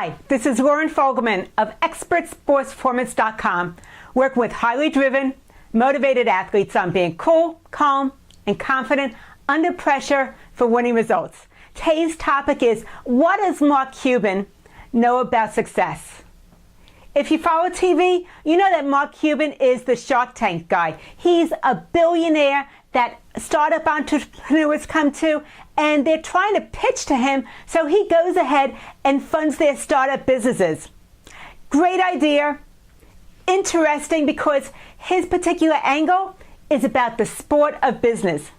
Hi, this is Lauren Fogelman of ExpertSportsPerformance.com, working with highly driven, motivated athletes on being cool, calm, and confident under pressure for winning results. Today's topic is, what does Mark Cuban know about success? If you follow TV, you know that Mark Cuban is the Shark Tank guy. He's a billionaire that startup entrepreneurs come to, and they're trying to pitch to him, so he goes ahead and funds their startup businesses. Great idea. Interesting, because his particular angle is about the sport of business.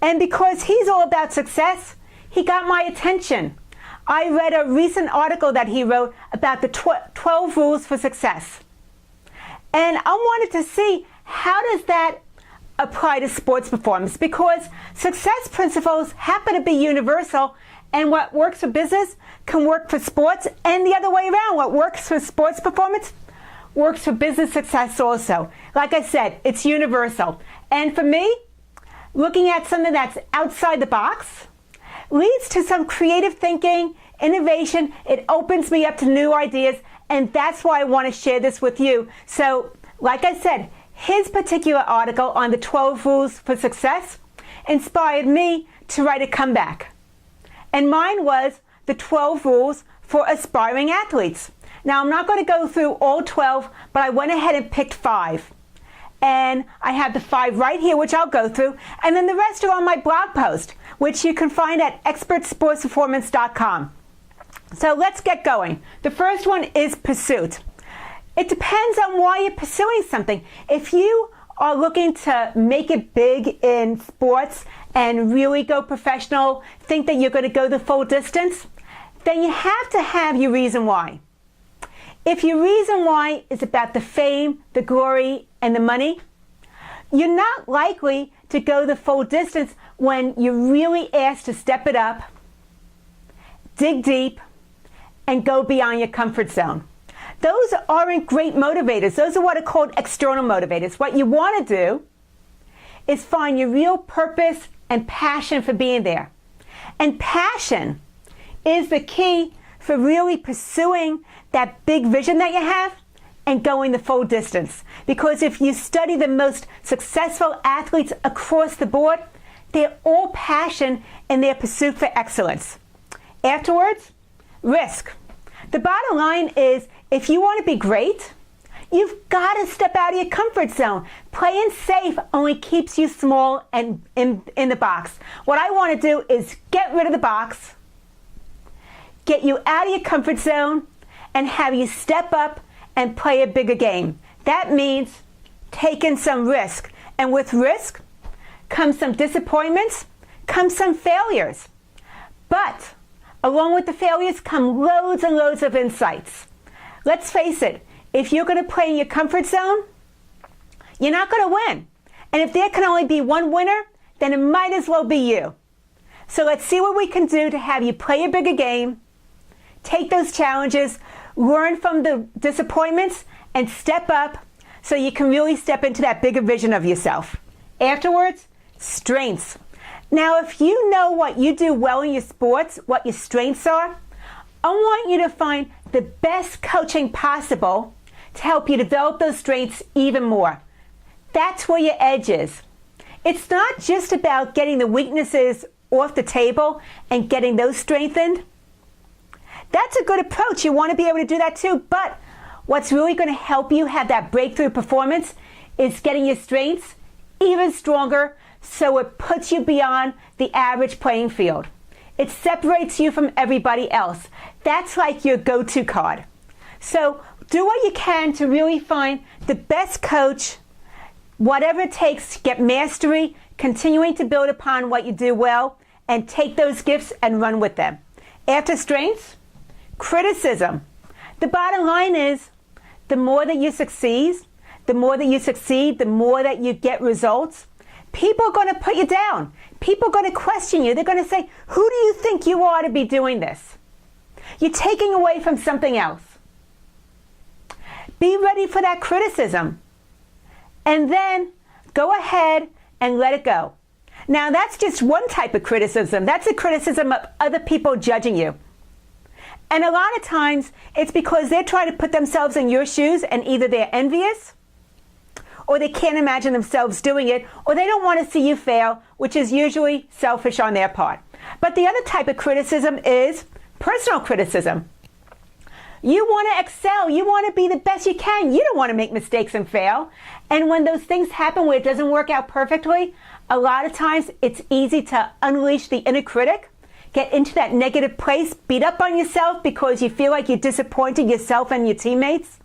And because he's all about success, he got my attention. I read a recent article that he wrote about the 12 rules for success. And I wanted to see, how does that apply to sports performance? Because success principles happen to be universal, and what works for business can work for sports, and the other way around. What works for sports performance works for business success also. Like I said, it's universal. And for me, looking at something that's outside the box leads to some creative thinking, innovation. It opens me up to new ideas, and that's why I want to share this with you. So, like I said, his particular article on the 12 rules for success inspired me to write a comeback. And mine was the 12 rules for aspiring athletes. Now, I'm not going to go through all 12, but I went ahead and picked 5. And I have the 5 right here, which I'll go through. And then the rest are on my blog post, which you can find at ExpertSportsPerformance.com. So let's get going. The first one is pursuit. It depends on why you're pursuing something. If you are looking to make it big in sports and really go professional, think that you're going to go the full distance, then you have to have your reason why. If your reason why is about the fame, the glory, and the money, you're not likely to go the full distance when you're really asked to step it up, dig deep, and go beyond your comfort zone. Those aren't great motivators. Those are what are called external motivators. What you want to do is find your real purpose and passion for being there. And passion is the key for really pursuing that big vision that you have and going the full distance. Because if you study the most successful athletes across the board, they're all passion in their pursuit for excellence. Afterwards, risk. The bottom line is, if you want to be great, you've got to step out of your comfort zone. Playing safe only keeps you small and in the box. What I want to do is get rid of the box, get you out of your comfort zone, and have you step up and play a bigger game. That means taking some risk. And with risk comes some disappointments, comes some failures. But along with the failures come loads and loads of insights. Let's face it, if you're going to play in your comfort zone, you're not going to win. And if there can only be one winner, then it might as well be you. So let's see what we can do to have you play a bigger game, take those challenges, learn from the disappointments, and step up so you can really step into that bigger vision of yourself. Afterwards, strengths. Now, if you know what you do well in your sports, what your strengths are, I want you to find the best coaching possible to help you develop those strengths even more. That's where your edge is. It's not just about getting the weaknesses off the table and getting those strengthened. That's a good approach. You want to be able to do that too. But what's really going to help you have that breakthrough performance is getting your strengths even stronger, so it puts you beyond the average playing field. It separates you from everybody else. That's like your go-to card. So do what you can to really find the best coach, whatever it takes to get mastery, continuing to build upon what you do well, and take those gifts and run with them. After strengths, criticism. The bottom line is, the more that you succeed, the more that you get results, people are going to put you down. People are going to question you. They're going to say, who do you think you are to be doing this? You're taking away from something else. Be ready for that criticism. And then go ahead and let it go. Now, that's just one type of criticism. That's a criticism of other people judging you. And a lot of times it's because they're trying to put themselves in your shoes, and either they're envious or they can't imagine themselves doing it, or they don't want to see you fail, which is usually selfish on their part. But the other type of criticism is personal criticism. You want to excel. You want to be the best you can. You don't want to make mistakes and fail. And when those things happen where it doesn't work out perfectly, a lot of times it's easy to unleash the inner critic, get into that negative place, beat up on yourself because you feel like you disappointed yourself and your teammates.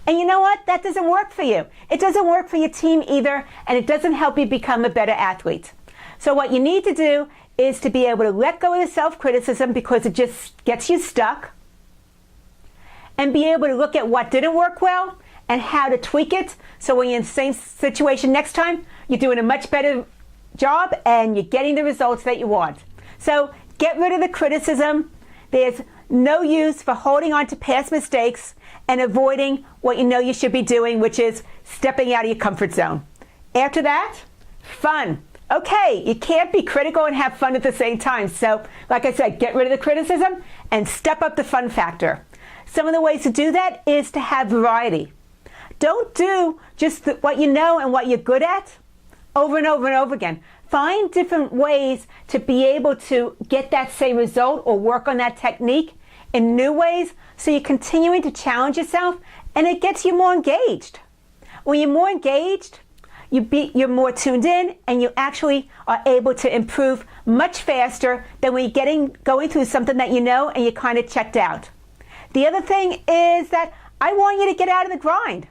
And you know what? That doesn't work for you. It doesn't work for your team either, and it doesn't help you become a better athlete. So what you need to do is to be able to let go of the self-criticism because it just gets you stuck, and be able to look at what didn't work well and how to tweak it so when you're in the same situation next time, you're doing a much better job and you're getting the results that you want. So get rid of the criticism. There's no use for holding on to past mistakes and avoiding what you know you should be doing, which is stepping out of your comfort zone. After that, fun. Okay, you can't be critical and have fun at the same time. So, like I said, get rid of the criticism and step up the fun factor. Some of the ways to do that is to have variety. Don't do just what you know and what you're good at over and over and over again. Find different ways to be able to get that same result or work on that technique in new ways so you're continuing to challenge yourself, and it gets you more engaged. When you're more engaged, you're more tuned in, and you actually are able to improve much faster than when you're going through something that you know and you're kind of checked out. The other thing is that I want you to get out of the grind.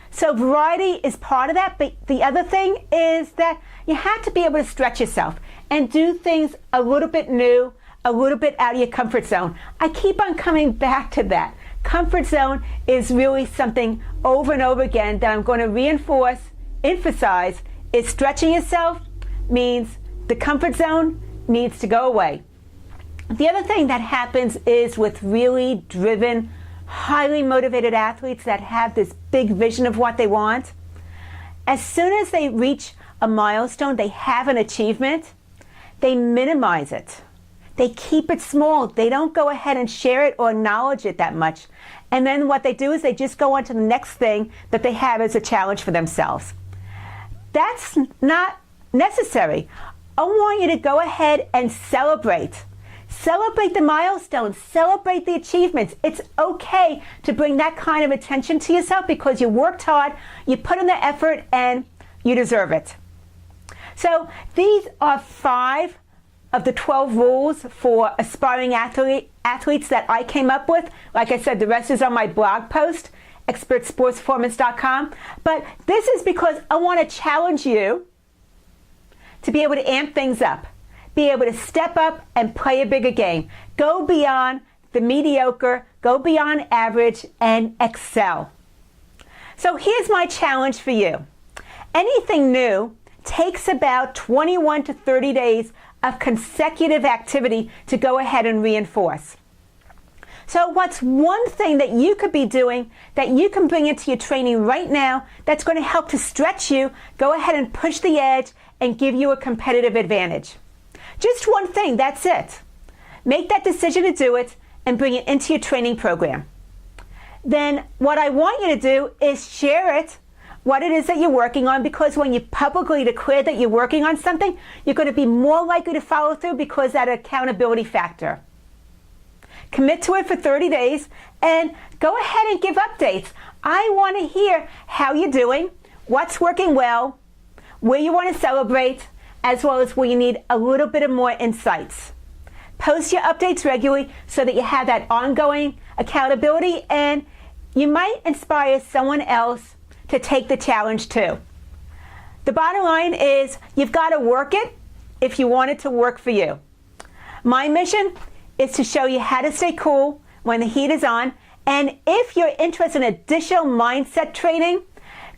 So variety is part of that, but the other thing is that you have to be able to stretch yourself and do things a little bit new, a little bit out of your comfort zone. I keep on coming back to that. Comfort zone is really something over and over again that I'm going to emphasize is stretching yourself means the comfort zone needs to go away. The other thing that happens is with really driven, highly motivated athletes that have this big vision of what they want, as soon as they reach a milestone, they have an achievement, they minimize it. They keep it small. They don't go ahead and share it or acknowledge it that much. And then what they do is they just go on to the next thing that they have as a challenge for themselves. That's not necessary. I want you to go ahead and celebrate. Celebrate the milestones. Celebrate the achievements. It's okay to bring that kind of attention to yourself because you worked hard, you put in the effort, and you deserve it. So these are 5 of the 12 rules for aspiring athletes that I came up with. Like I said, the rest is on my blog post, expertsportsperformance.com. But this is because I want to challenge you to be able to amp things up, be able to step up and play a bigger game. Go beyond the mediocre, go beyond average, and excel. So here's my challenge for you. Anything new takes about 21 to 30 days of consecutive activity to go ahead and reinforce. So what's one thing that you could be doing that you can bring into your training right now that's going to help to stretch you, go ahead and push the edge, and give you a competitive advantage? Just one thing, that's it. Make that decision to do it and bring it into your training program. Then what I want you to do is share it, what it is that you're working on, because when you publicly declare that you're working on something, you're going to be more likely to follow through because that accountability factor. Commit to it for 30 days and go ahead and give updates. I want to hear how you're doing, what's working well, where you want to celebrate, as well as where you need a little bit of more insights. Post your updates regularly so that you have that ongoing accountability, and you might inspire someone else to take the challenge too. The bottom line is you've got to work it if you want it to work for you. My mission is to show you how to stay cool when the heat is on, and if you're interested in additional mindset training,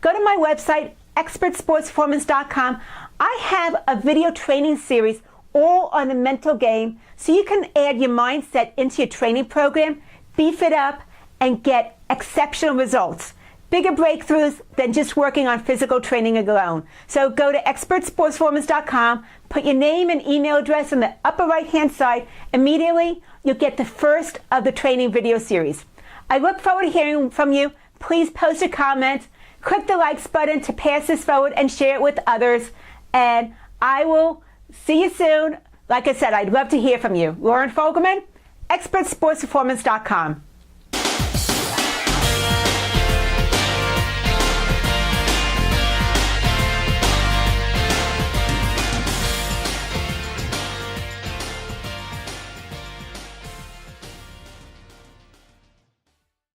go to my website, expertsportsperformance.com. I have a video training series all on the mental game so you can add your mindset into your training program, beef it up, and get exceptional results. bigger breakthroughs than just working on physical training alone. So go to expertsportsperformance.com, put your name and email address on the upper right-hand side. Immediately, you'll get the first of the training video series. I look forward to hearing from you. Please post a comment, click the likes button to pass this forward and share it with others. And I will see you soon. Like I said, I'd love to hear from you. Lauren Fogelman, expertsportsperformance.com.